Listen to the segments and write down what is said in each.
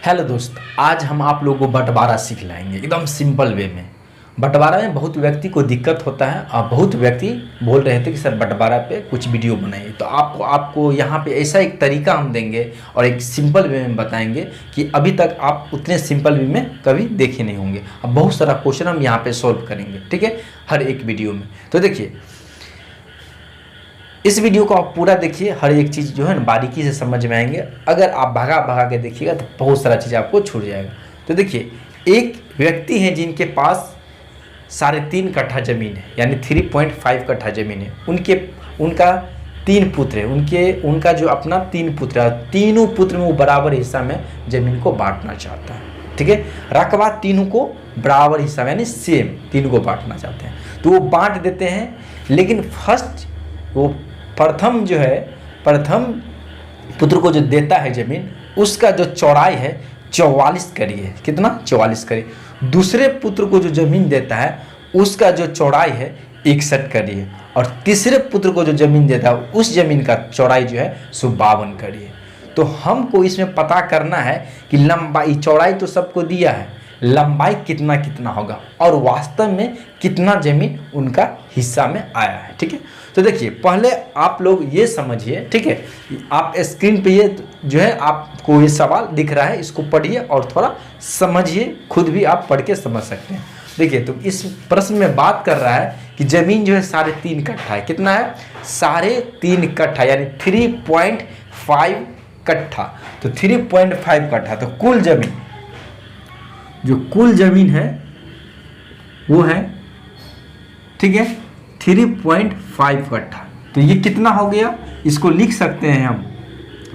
Hello दोस्त, आज हम आप लोगों को बंटवारा सीख लाएंगे एकदम सिंपल वे में। बंटवारा में बहुत व्यक्ति को दिक्कत होता है और बहुत व्यक्ति बोल रहे थे कि सर बंटवारा पे कुछ वीडियो बनाइए, तो आपको यहाँ पे ऐसा एक तरीका हम देंगे और एक सिंपल वे में बताएंगे कि अभी तक आप उतने सिंपल वे में कभी देखे नहीं होंगे। अब बहुत सारा क्वेश्चन हम यहाँ पे सॉल्व करेंगे, ठीक है, हर एक वीडियो में। तो देखिए, इस वीडियो को आप पूरा देखिए, हर एक चीज़ जो है ना बारीकी से समझ में आएंगे। अगर आप भगा के देखिएगा तो बहुत सारा चीज़ आपको छूट जाएगा। तो देखिए, एक व्यक्ति है जिनके पास 3.5 कट्ठा ज़मीन है, यानी 3.5 कट्ठा ज़मीन है। उनका 3 पुत्र है, उनका जो अपना 3 पुत्र है, तीनों पुत्र में वो बराबर हिस्सा में ज़मीन को बांटना चाहता है, ठीक है। रकबा तीनों को बराबर हिस्सा में यानी सेम तीनों को बांटना चाहते हैं, तो वो बांट देते हैं। लेकिन वो प्रथम पुत्र को जो देता है ज़मीन, उसका जो चौड़ाई है 44 करी है। कितना? 44 करी। दूसरे पुत्र को जो ज़मीन देता है उसका जो चौड़ाई है 61 करी है। और तीसरे पुत्र को जो ज़मीन देता है उस ज़मीन का चौड़ाई जो है 52 करी है। तो हमको इसमें पता करना है कि लंबाई, चौड़ाई तो सबको दिया है, लंबाई कितना कितना होगा और वास्तव में कितना ज़मीन उनका हिस्सा में आया है, ठीक है। तो देखिए, पहले आप लोग ये समझिए, ठीक है, आप स्क्रीन पे ये जो है आपको ये सवाल दिख रहा है, इसको पढ़िए और थोड़ा समझिए, खुद भी आप पढ़ के समझ सकते हैं। देखिए, तो इस प्रश्न में बात कर रहा है कि ज़मीन जो है 3.5 कट्ठा है। कितना है? 3.5 कट्ठा, यानी 3.5 कट्ठा। तो 3.5 कट्ठा, तो कुल ज़मीन है वो है, ठीक है, 3.5 कट्ठा। तो ये कितना हो गया? इसको लिख सकते हैं हम,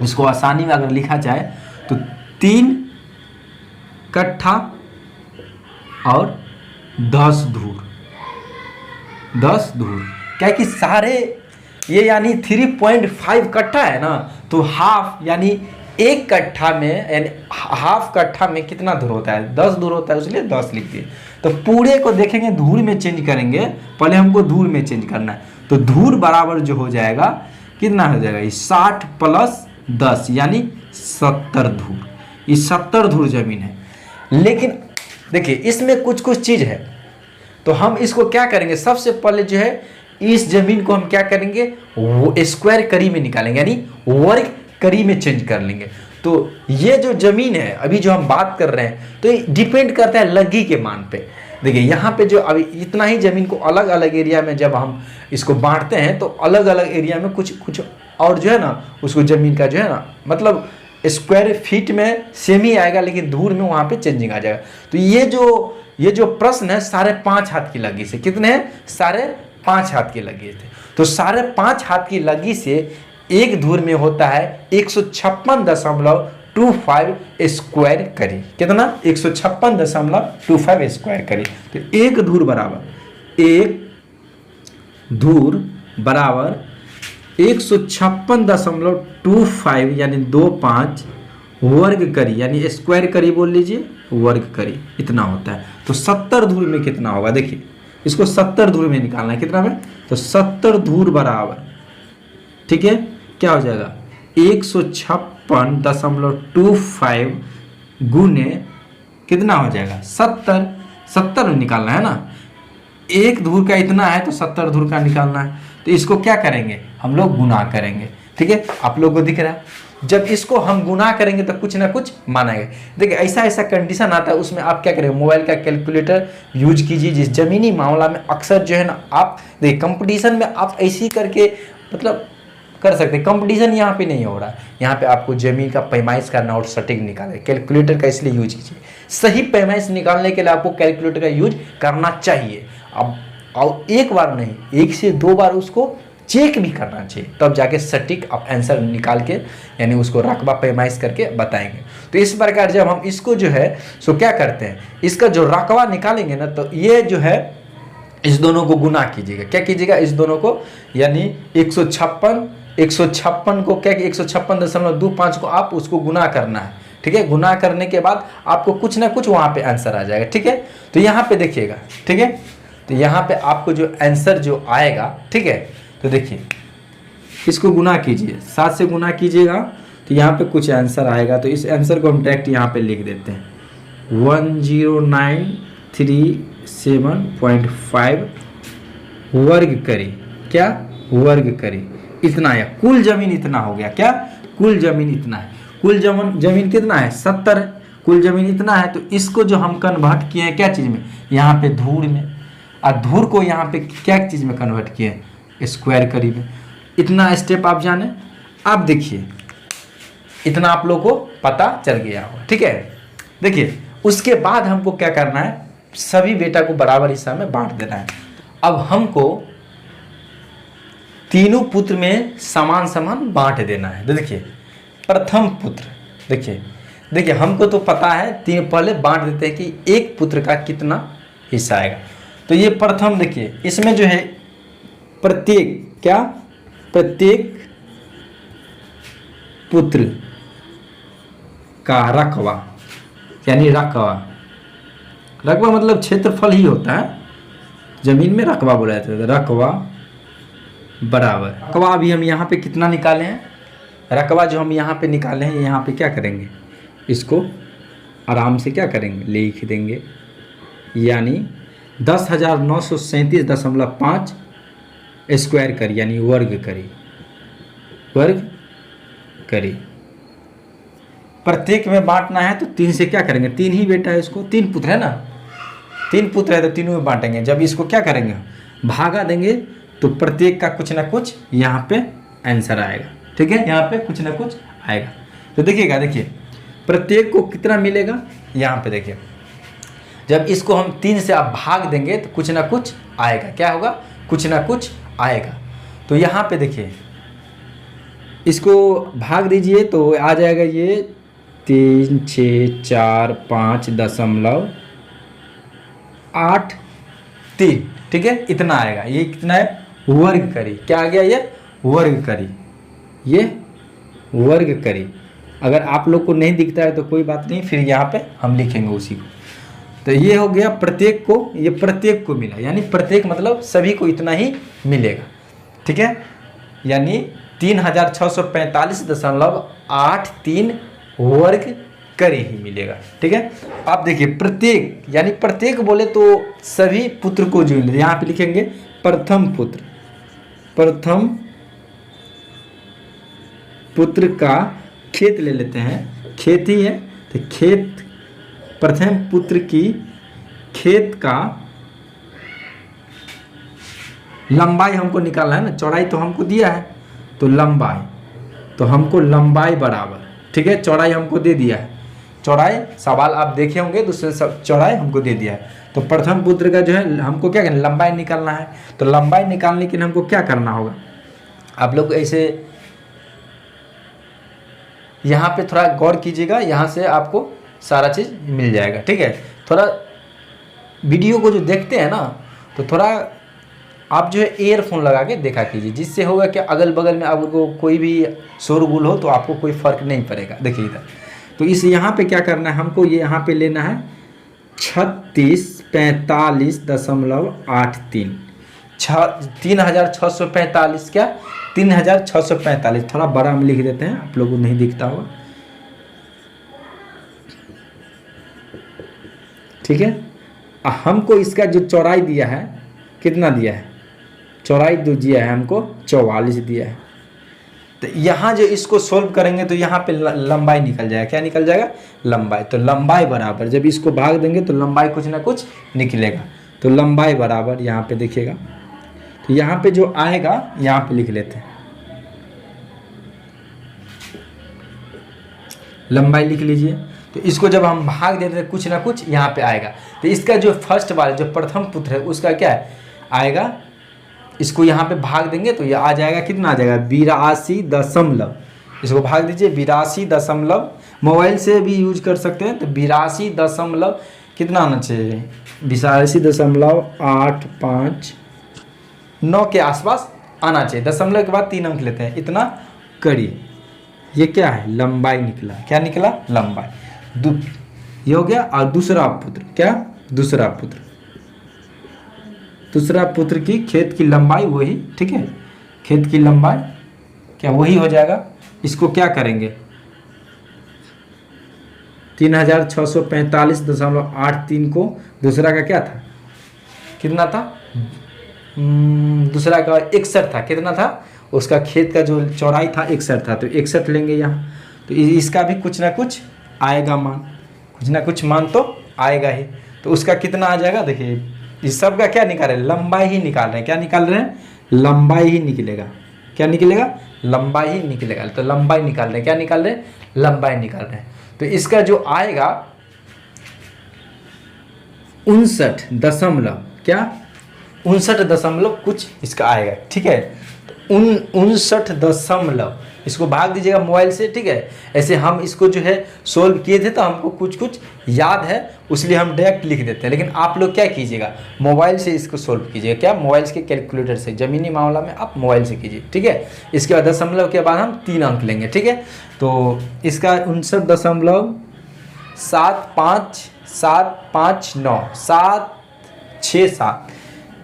इसको आसानी में अगर लिखा जाए तो 3 कट्ठा और 10 धूर। क्या है कि सारे ये यानी 3.5 कट्ठा है ना, तो हाफ यानी 1 कट्ठा में, यानी हाफ कट्ठा में कितना धूर होता है? 10 धूर होता है, इसलिए 10 लिख दिए। तो पूरे को देखेंगे धूर में चेंज करेंगे, पहले हमको धूर में चेंज करना है। तो धूर बराबर जो हो जाएगा, कितना हो जाएगा? 60 + 10 यानी 70 धूर। ये 70 धूर जमीन है। लेकिन देखिए, इसमें कुछ चीज़ है, तो हम इसको क्या करेंगे? सबसे पहले जो है इस जमीन को हम क्या करेंगे? वो स्क्वायर करी में निकालेंगे, यानी वर्ग करी में चेंज कर लेंगे। तो ये जो जमीन है अभी जो हम बात कर रहे हैं, तो ये डिपेंड करता है लगी के मान पे। देखिए, यहाँ पे जो अभी इतना ही जमीन को अलग अलग एरिया में जब हम इसको बांटते हैं तो अलग अलग एरिया में कुछ और जो है ना, उसको जमीन का जो है ना, मतलब स्क्वायर फीट में सेम ही आएगा, लेकिन धूर में वहाँ पे चेंजिंग आ जाएगा। तो ये जो प्रश्न है 5.5 हाथ की लगी से, कितने हैं? 5.5 हाथ की लगी थे। तो 5.5 हाथ की लगी से एक धूर में होता है 156.25 स्क्वायर करी। कितना? 156.25 स्क्वायर करी। तो एक धूर बराबर 156.25 यानी 25 वर्ग करी, यानी स्क्वायर करी बोल लीजिए, वर्ग करी, इतना होता है। तो 70 धूर में कितना होगा? देखिए, इसको 70 धूर में निकालना है। कितना में? तो 70 धूर बराबर, ठीक है, क्या हो जाएगा? 156.25 गुने कितना हो जाएगा? 70 में निकालना है ना। एक धूर का इतना है तो 70 धूर का निकालना है। तो इसको क्या करेंगे? हम लोग गुना करेंगे, ठीक है। आप लोगों को दिख रहा है, जब इसको हम गुना करेंगे तो कुछ ना कुछ मानेंगे। देखिए, ऐसा कंडीशन आता है, उसमें आप क्या करेंगे? मोबाइल का कैलकुलेटर यूज कीजिए। जिस जमीनी मामला में अक्सर जो है ना, आप देखिए कंपटीशन में आप ऐसी करके मतलब कर सकते हैं। कंपटीशन यहाँ पे नहीं हो रहा है, यहाँ पे आपको जमीन का पैमाइश करना और सटीक निकाले। कैलकुलेटर का इसलिए यूज कीजिए। सही पैमाइश निकालने के लिए आपको कैलकुलेटर का यूज करना चाहिए। अब और एक बार नहीं, 1 से 2 बार उसको चेक भी करना चाहिए, तब जाके सटीक आप आंसर निकाल के, यानी उसको रकबा पैमाइश करके बताएंगे। तो इस प्रकार जब हम इसको जो है सो क्या करते हैं, इसका जो रकबा निकालेंगे ना, तो ये जो है इस दोनों को गुना कीजिएगा। क्या कीजिएगा? इस दोनों को, यानी 156 को क्या कि 156.25 को आप उसको गुना करना है, ठीक है। गुना करने के बाद आपको कुछ ना कुछ वहाँ पे आंसर आ जाएगा, ठीक है। तो यहाँ पे देखिएगा, ठीक है, तो यहाँ पे आपको जो आंसर जो आएगा, ठीक है, तो देखिए इसको गुना कीजिए, 7 से गुना कीजिएगा तो यहाँ पे कुछ आंसर आएगा, तो इस आंसर को हम डायरेक्ट यहाँ पे लिख देते हैं 10,937.5 वर्ग करी, क्या वर्ग करी, इतना है। कुल जमीन इतना हो गया, क्या कुल जमीन इतना है। कुल जमीन कितना है 70, कुल जमीन इतना है। तो इसको जो हम कन्वर्ट किए हैं क्या चीज़ में, यहाँ पे धूर में, और धूर को यहाँ पे क्या चीज़ में कन्वर्ट किए हैं, स्क्वायर करी में। इतना स्टेप आप जाने। अब देखिए इतना आप लोग को पता चल गया हो, ठीक है। देखिए उसके बाद हमको क्या करना है, सभी बेटा को बराबर हिस्सा में बांट देना है। अब हमको तीनों पुत्र में समान समान बांट देना है। तो देखिए प्रथम पुत्र, देखिए हमको तो पता है, तीन पहले बांट देते हैं कि एक पुत्र का कितना हिस्सा आएगा। तो ये प्रथम, देखिए इसमें जो है प्रत्येक, क्या प्रत्येक पुत्र का रकबा, यानी रकबा मतलब क्षेत्रफल ही होता है, जमीन में रकबा बोला जाता है। रकबा बराबर, रकबा अभी हम यहाँ पे कितना निकाले हैं, रकबा जो हम यहाँ पे निकाले हैं, यहाँ पे क्या करेंगे, इसको आराम से क्या करेंगे, लिख देंगे, यानी 10,937.5 स्क्वायर करी, यानी वर्ग करी। प्रत्येक में बांटना है तो 3 से क्या करेंगे, 3 ही बेटा है, इसको 3 पुत्र है ना, 3 पुत्र है तो तीनों में बांटेंगे। जब इसको क्या करेंगे, भागा देंगे, तो प्रत्येक का कुछ ना कुछ यहाँ पे आंसर आएगा, ठीक है, यहाँ पे कुछ ना कुछ आएगा। तो देखिएगा, देखिए प्रत्येक को कितना मिलेगा, यहाँ पे देखिए जब इसको हम 3 से आप भाग देंगे तो कुछ ना कुछ आएगा, क्या होगा, कुछ ना कुछ आएगा। तो यहाँ पे देखिए इसको भाग दीजिए तो आ जाएगा ये 3,6,4,5.83, ठीक है, इतना आएगा। ये कितना है, वर्ग करी, क्या आ गया, ये वर्ग करी, ये वर्ग करी। अगर आप लोग को नहीं दिखता है तो कोई बात नहीं, फिर यहाँ पे हम लिखेंगे उसी को। तो ये हो गया प्रत्येक को, ये प्रत्येक को मिला, यानी प्रत्येक मतलब सभी को इतना ही मिलेगा, ठीक है, यानी 3,645.83 वर्ग करे ही मिलेगा, ठीक है। आप देखिए प्रत्येक, यानी प्रत्येक बोले तो सभी पुत्र को जो मिले, यहाँ पे लिखेंगे प्रथम पुत्र का खेत ले लेते हैं, खेत ही है तो खेत, प्रथम पुत्र की खेत का लंबाई हमको निकालना है ना, चौड़ाई तो हमको दिया है, तो लंबाई, तो हमको लंबाई बराबर, ठीक है, चौड़ाई हमको दे दिया है, चौड़ाई सवाल आप देखे होंगे, दूसरे सब चौड़ाई हमको दे दिया है। तो प्रथम पुत्र का जो है हमको क्या करना, लंबाई निकालना है। तो लंबाई निकालने के लिए हमको क्या करना होगा, आप लोग ऐसे यहाँ पे थोड़ा गौर कीजिएगा, यहाँ से आपको सारा चीज़ मिल जाएगा, ठीक है। थोड़ा वीडियो को जो देखते हैं ना, तो थोड़ा आप जो है ईयरफोन लगा के देखा कीजिए, जिससे होगा कि अगल बगल में आपको कोई भी शोरगुल हो तो आपको कोई फ़र्क नहीं पड़ेगा। देखिए इधर, तो इस यहाँ पे क्या करना है हमको, ये यहाँ पे लेना है 3645.83, 3,645, क्या 3,645, थोड़ा बड़ा में लिख देते हैं, आप लोगों को नहीं दिखता होगा, ठीक है। हमको इसका जो चौड़ाई दिया है, कितना दिया है, चौड़ाई जो दिया है हमको 44 दिया है। तो यहाँ जो इसको सोल्व करेंगे तो यहाँ पे लंबाई निकल जाएगा, क्या निकल जाएगा, लंबाई। तो लंबाई बराबर, जब इसको भाग देंगे तो लंबाई कुछ ना कुछ निकलेगा। तो लंबाई बराबर यहाँ पे देखिएगा, तो यहाँ पे जो आएगा यहाँ पे लिख लेते हैं, लंबाई लिख लीजिए। तो इसको जब हम भाग देते हैं कुछ ना कुछ यहाँ पे आएगा। तो इसका जो फर्स्ट वाला जो प्रथम पुत्र है उसका क्या है आएगा, इसको यहाँ पे भाग देंगे तो ये आ जाएगा, कितना आ जाएगा 82 इसको भाग दीजिए 82 मोबाइल से भी यूज कर सकते हैं। तो 82 कितना आना चाहिए 82.859 के आसपास आना चाहिए। दशमलव के बाद 3 अंक लेते हैं, इतना करिए। ये क्या है, लंबाई निकला, क्या निकला, लंबाई। ये हो गया। और दूसरा पुत्र, क्या दूसरा पुत्र की खेत की लंबाई वही, ठीक है, खेत की लंबाई क्या वही हो जाएगा। इसको क्या करेंगे, 3645.83 को दूसरा का क्या था, कितना था, दूसरा का 61 था, कितना था उसका खेत का जो चौड़ाई था 61 था, तो 61 लेंगे यहाँ। तो इसका भी कुछ ना कुछ आएगा मान, कुछ ना कुछ मान तो आएगा ही। तो उसका कितना आ जाएगा, देखिए इस सब का क्या निकाल रहे हैं, लंबाई ही निकाल रहे हैं। क्या निकाल रहे हैं, लंबाई ही निकलेगा। क्या निकलेगा, लंबाई ही निकलेगा। तो लंबाई निकाल रहे हैं, क्या निकाल रहे हैं, लंबाई निकाल रहे हैं। तो इसका जो आएगा 59 क्या 59 कुछ इसका आएगा, ठीक है। तो 59 इसको भाग दीजिएगा मोबाइल से, ठीक है। ऐसे हम इसको जो है सोल्व किए थे तो हमको कुछ कुछ याद है, इसलिए हम डायरेक्ट लिख देते हैं। लेकिन आप लोग क्या कीजिएगा, मोबाइल से इसको सोल्व कीजिएगा। क्या, मोबाइल के कैलकुलेटर से, ज़मीनी मामला में आप मोबाइल से कीजिए, ठीक है। इसके बाद दशमलव के बाद हम 3 अंक लेंगे, ठीक है। तो इसका 59.75759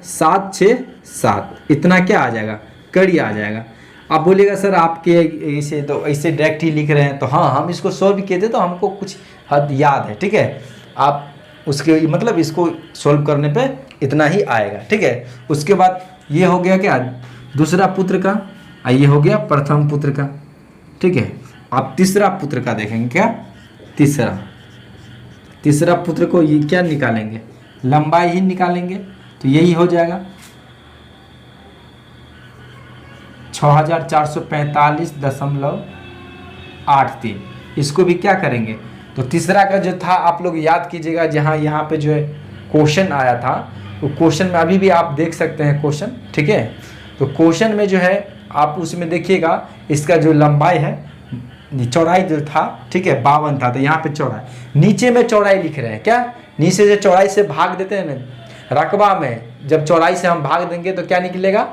767 इतना क्या आ जाएगा, कड़ी आ जाएगा। आप बोलिएगा सर आपके ऐसे तो ऐसे डायरेक्ट ही लिख रहे हैं, तो हाँ हम इसको सोल्व किए थे तो हमको कुछ हद याद है, ठीक है। आप उसके मतलब इसको सोल्व करने पे इतना ही आएगा, ठीक है। उसके बाद ये हो गया क्या, दूसरा पुत्र का, ये हो गया प्रथम पुत्र का, ठीक है। आप तीसरा पुत्र का देखेंगे, क्या तीसरा पुत्र को ये क्या निकालेंगे, लंबाई ही निकालेंगे। तो यही हो जाएगा 6445.83। इसको भी क्या करेंगे, तो तीसरा का जो था आप लोग याद कीजिएगा, जहाँ यहाँ पे जो है क्वेश्चन आया था, वो क्वेश्चन में अभी भी आप देख सकते हैं क्वेश्चन, ठीक है। तो क्वेश्चन में जो है आप उसमें देखिएगा, इसका जो लंबाई है, चौड़ाई जो था, ठीक है 52 था, तो यहाँ पे चौड़ाई, नीचे में चौड़ाई लिख रहे हैं। क्या, नीचे से चौड़ाई से भाग देते हैं ना, रकबा में जब चौड़ाई से हम भाग देंगे तो क्या निकलेगा,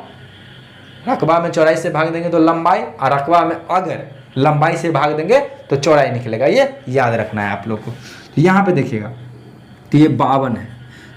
रकबा में चौड़ाई से भाग देंगे तो लंबाई, और रकबा में अगर लंबाई से भाग देंगे तो चौड़ाई निकलेगा। ये याद रखना है आप लोग को। तो यहाँ पे देखिएगा, तो ये 52 है,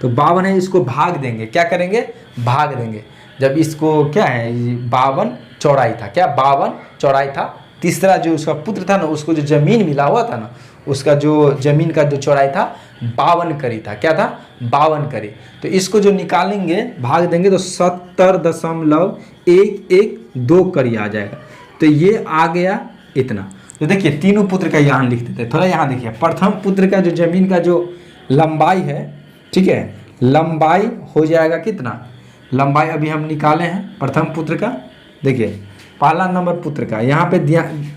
तो 52 है, इसको भाग देंगे, क्या करेंगे, भाग देंगे। जब इसको क्या है, 52 चौड़ाई था, क्या 52 चौड़ाई था। तीसरा जो उसका पुत्र था ना, उसको जो जमीन मिला हुआ था ना, उसका जो जमीन का जो चौड़ाई था 52 करी था, क्या था 52 करी। तो इसको जो निकालेंगे, भाग देंगे तो 70.112 करी आ जाएगा। तो ये आ गया इतना। तो देखिए तीनों पुत्र का यहाँ लिख देते हैं। थोड़ा यहाँ देखिए, प्रथम पुत्र का जो जमीन का जो लंबाई है, ठीक है, लंबाई हो जाएगा कितना, लंबाई अभी हम निकाले हैं प्रथम पुत्र का। देखिए पहला नंबर पुत्र का, यहाँ पे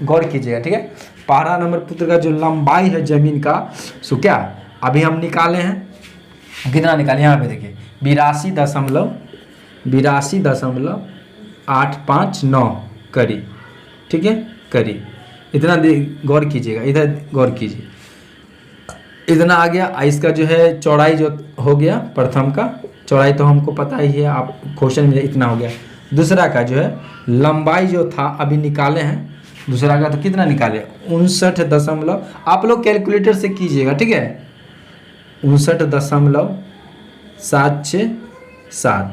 गौर कीजिएगा, ठीक है। पहला नंबर पुत्र का जो लंबाई है जमीन का, सो क्या अभी हम निकाले हैं, कितना निकाले, यहाँ पे देखिए 82.859 करी, ठीक है, करी। इतना गौर कीजिएगा, इधर गौर कीजिए, इतना आ गया। इसका जो है चौड़ाई जो हो गया, प्रथम का चौड़ाई तो हमको पता ही है, आप क्वेश्चन में इतना हो गया। दूसरा का जो है लंबाई जो था अभी निकाले हैं, दूसरा का तो कितना निकाले 59 आप लोग कैलकुलेटर से कीजिएगा, ठीक है, 59.767।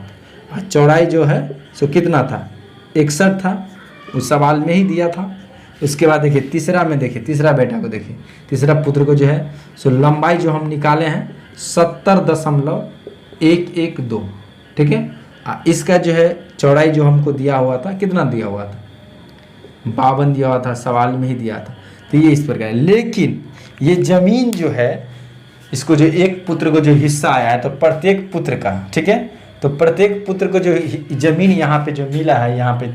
और चौड़ाई जो है सो कितना था 61 था, उस सवाल में ही दिया था। उसके बाद देखिए तीसरा में, देखिए तीसरा बेटा को देखिए, तीसरा पुत्र को जो है सो लंबाई जो हम निकाले हैं 70.112, ठीक है। इसका जो है चौड़ाई जो हमको दिया हुआ था, कितना दिया हुआ था 52 दिया हुआ था, सवाल में ही दिया था। तो ये इस प्रकार है। लेकिन ये जमीन जो है, इसको जो एक पुत्र को जो हिस्सा आया है, तो प्रत्येक पुत्र का, ठीक है, तो प्रत्येक पुत्र को जो जमीन यहाँ पे जो मिला है, यहाँ पे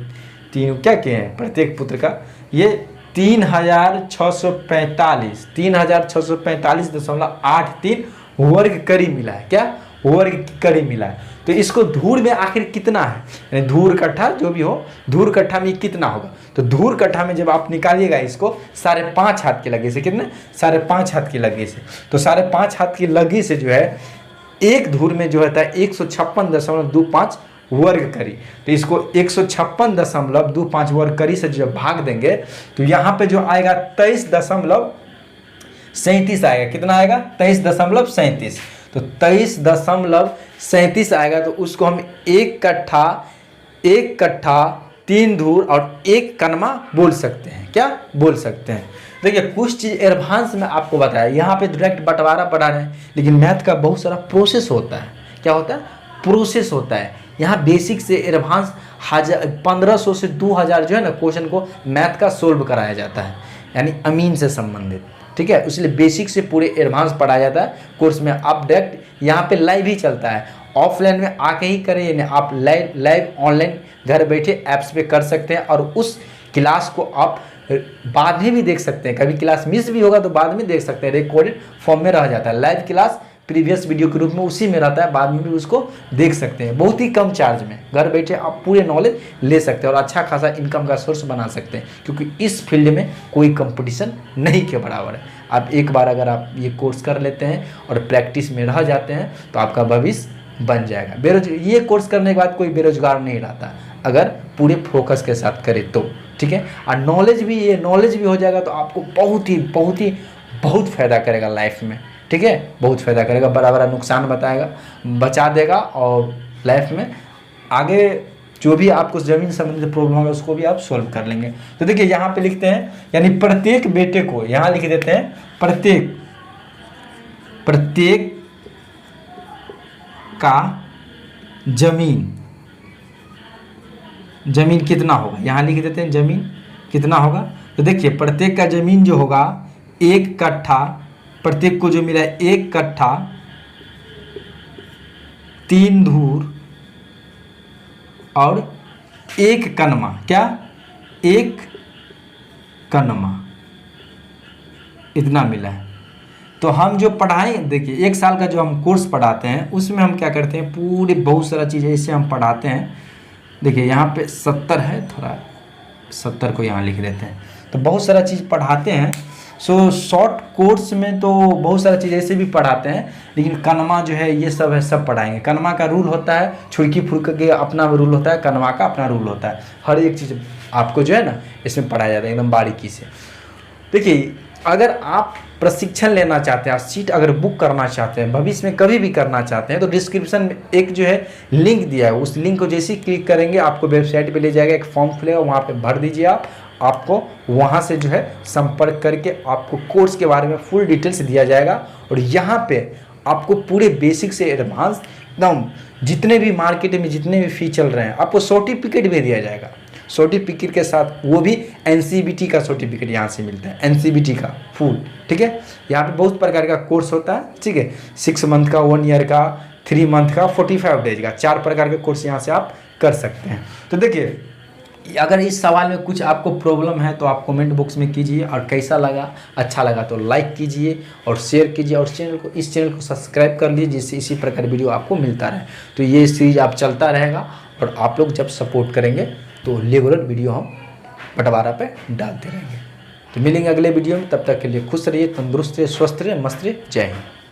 तीन क्या किए हैं प्रत्येक पुत्र का, ये 3645.83 वर्ग करी मिला है। क्या, वर्ग करी मिला है। तो इसको धूर में आखिर कितना है, यानी धूर कट्ठा जो भी हो, धूर कट्ठा में कितना होगा। तो धूर कट्ठा में जब आप निकालिएगा इसको 5.5 हाथ के लगे से, कितने 5.5 हाथ की लगे से, तो 5.5 हाथ की लगे से जो है एक धूर में जो होता है 156.25 वर्ग करी। तो इसको 156.25 वर्ग करी से जब भाग देंगे तो यहाँ पे जो आएगा 23.37 आएगा। कितना आएगा 23.37। तो 23.37 आएगा। तो उसको हम एक कट्ठा 3 धूर और 1 कनमा बोल सकते हैं। क्या बोल सकते हैं। देखिए कुछ चीज़ एडवांस में आपको बताया, यहाँ पे डायरेक्ट बंटवारा पढ़ा रहे हैं, लेकिन मैथ का बहुत सारा प्रोसेस होता है। क्या होता है? प्रोसेस होता है। यहाँ बेसिक से एडवांस 1500 से 2000 जो है ना क्वेश्चन को मैथ का सोल्व कराया जाता है, यानी अमीन से संबंधित। ठीक है, इसलिए बेसिक से पूरे एडवांस पढ़ाया जाता है कोर्स में। आप डायरेक्ट यहाँ पे लाइव ही चलता है, ऑफलाइन में आके ही करें, यानी आप लाइव ऑनलाइन घर बैठे ऐप्स पे कर सकते हैं, और उस क्लास को आप बाद में भी देख सकते हैं। कभी क्लास मिस भी होगा तो बाद में देख सकते हैं, रिकॉर्डेड फॉर्म में रह जाता है। लाइव क्लास प्रीवियस वीडियो के रूप में उसी में रहता है, बाद में भी उसको देख सकते हैं। बहुत ही कम चार्ज में घर बैठे आप पूरे नॉलेज ले सकते हैं और अच्छा खासा इनकम का सोर्स बना सकते हैं, क्योंकि इस फील्ड में कोई कंपटीशन नहीं के बराबर है। आप एक बार अगर आप ये कोर्स कर लेते हैं और प्रैक्टिस में रह जाते हैं तो आपका भविष्य बन जाएगा। ये कोर्स करने के बाद कोई बेरोजगार नहीं रहता, अगर पूरे फोकस के साथ करे तो। ठीक है, और नॉलेज भी हो जाएगा तो आपको बहुत फ़ायदा करेगा लाइफ में। ठीक है, बहुत फ़ायदा करेगा, बड़ा नुकसान बचा देगा, और लाइफ में आगे जो भी आपको ज़मीन संबंधित प्रॉब्लम होगा उसको भी आप सॉल्व कर लेंगे। तो देखिए यहाँ पे लिखते हैं, यानी प्रत्येक बेटे को, यहाँ लिख देते हैं प्रत्येक का जमीन कितना होगा, यहाँ लिख देते हैं जमीन कितना होगा। तो देखिए प्रत्येक का जमीन जो होगा 1 कट्ठा, प्रत्येक को जो मिला है 1 कट्ठा 3 धूर और 1 कनमा। क्या? 1 कनमा इतना मिला है। तो हम जो पढ़ाएं, देखिए 1 साल का जो हम कोर्स पढ़ाते हैं उसमें हम क्या करते हैं, पूरे बहुत सारा चीज़ है इससे हम पढ़ाते हैं। देखिए यहाँ पे 70 है, थोड़ा 70 को यहाँ लिख देते हैं। तो बहुत सारा चीज़ पढ़ाते हैं। सो शॉर्ट कोर्स में तो बहुत सारा चीज़ ऐसे भी पढ़ाते हैं, लेकिन कनमा जो है ये सब है, सब पढ़ाएंगे। कनमा का रूल होता है, छुड़की फुड़क के अपना रूल होता है, कनमा का अपना रूल होता है। हर एक चीज़ आपको जो है ना इसमें पढ़ाया जाता है एकदम बारीकी से। देखिए अगर आप प्रशिक्षण लेना चाहते हैं, सीट अगर बुक करना चाहते हैं, भविष्य में कभी भी करना चाहते हैं, तो डिस्क्रिप्शन में एक जो है लिंक दिया है, उस लिंक को जैसे ही क्लिक करेंगे आपको वेबसाइट पे ले जाएगा, एक फॉर्म खुलेगा, वहाँ पे भर दीजिए आपको वहाँ से जो है संपर्क करके आपको कोर्स के बारे में फुल डिटेल्स दिया जाएगा। और यहाँ पे आपको पूरे बेसिक से एडवांस एकदम जितने भी मार्केट में जितने भी फी चल रहे हैं आपको सर्टिफिकेट भी दिया जाएगा। सर्टिफिकेट के साथ वो भी NCBT का सर्टिफिकेट यहाँ से मिलता है, NCBT का फुल। ठीक है, यहाँ पे बहुत प्रकार का कोर्स होता है। ठीक है, 6 मंथ का, 1 ईयर का, 3 मंथ का, 45 डेज का, 4 प्रकार के कोर्स यहाँ से आप कर सकते हैं। तो देखिए अगर इस सवाल में कुछ आपको प्रॉब्लम है तो आप कमेंट बॉक्स में कीजिए, और कैसा लगा, अच्छा लगा तो लाइक कीजिए और शेयर कीजिए, और इस चैनल को सब्सक्राइब कर लीजिए, जिससे इसी प्रकार वीडियो आपको मिलता रहे। तो ये सीरीज आप चलता रहेगा, और आप लोग जब सपोर्ट करेंगे तो रेगुलर वीडियो हम बंटवारा पे डालते रहेंगे। तो मिलेंगे अगले वीडियो में, तब तक के लिए खुश रहिए, तंदुरुस्त रहिए, स्वस्थ रहिए, मस्त रहिए। जय हिंद।